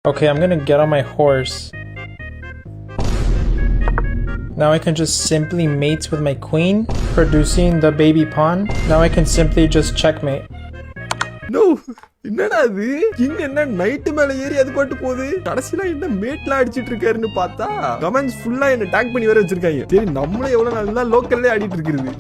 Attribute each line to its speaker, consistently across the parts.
Speaker 1: Okay, I'm gonna get on my horse. Now I can just simply mate with my queen, producing the baby pawn. Now I can simply just checkmate.
Speaker 2: No, என்னடா அது king என்ன night மேல ஏறி அது பாட்டு போகுது. கடைசில என்ன மேட்ல அடிச்சிட்டு இருக்காருன்னு பார்த்தா கமெண்ட்ஸ் ஃபுல்லா என்ன டாக் பண்ணி வர வச்சிருக்காங்க. சரி நம்மளே எவ்வளவு நாள் தான் லோக்கல்லே ஆடிட்டு இருக்குது.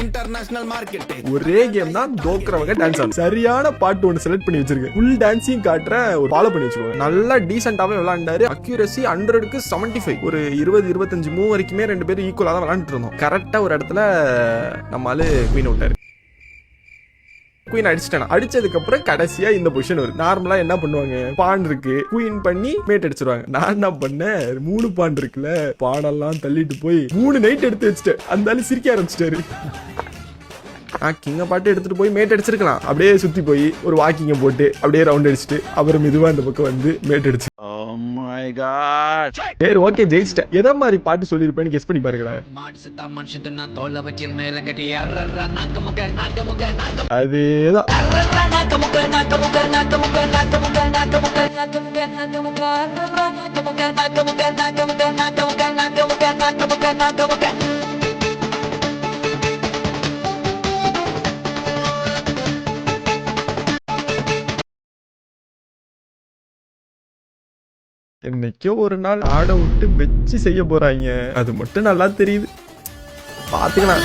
Speaker 2: இன்டர்நேஷனல் மார்க்கெட் ஒரே கேம் தான் தோக்குறவங்க டான்ஸ் ஆடும். சரியான பாட்டு ஒன்று செலக்ட் பண்ணி வச்சிருக்கேன். ஃபுல் டான்ஸிங் காட்டுற ஒரு ஃபாலோ பண்ணி வச்சிருக்கோம். நல்லா டீசென்ட்டாவே விளையாண்டாரு. அக்யூரசி 100க்கு 75, ஒரு 20-25 மூவ் வரைக்குமே ரெண்டு பேரும் ஈக்குவலா தான் விளையாண்டுட்டு இருந்தோம். கரெக்டா ஒரு இடத்துல நம்மளால குயின் விட்டாரு. குயின் அடிச்சிட்டேன். அடிச்சதுக்கு அப்புறம் கடைசியா இந்த பொசிஷன் வரும். நார்மலா என்ன பண்ணுவாங்க, பான் இருக்கு குயின் பண்ணி மேட் அடிச்சிருவாங்க. நான் என்ன பண்ணேன், 3 பான் இருக்குல்ல, பானெல்லாம் தள்ளிட்டு போய் 3 நைட் எடுத்து வச்சுட்டேன். அந்த சிரிக்க ஆரம்பிச்சிட்டாரு. கிங்க பாட்டு எடுத்துட்டு போய் மேட் அடிச்சிருக்கலாம். அப்படியே சுத்தி போய் ஒரு வாக்கிங்க போட்டு அப்படியே ரவுண்ட் அடிச்சுட்டு அப்புறம் மெதுவா இந்த பக்கம் வந்து மேட் அடிச்சு. சரி ஓகே, ஜெயிச்சிட்டேன். எதை மாதிரி பாட்டு சொல்லிருப்பேன்னு கெஸ் பண்ணி பாருங்களேன். அதேதான். என்னைக்கோ ஒரு நாள் ஆட விட்டு வச்சு செய்ய போறாங்க. அது மட்டும் நல்லா தெரியுது. பாத்துக்கலாம்.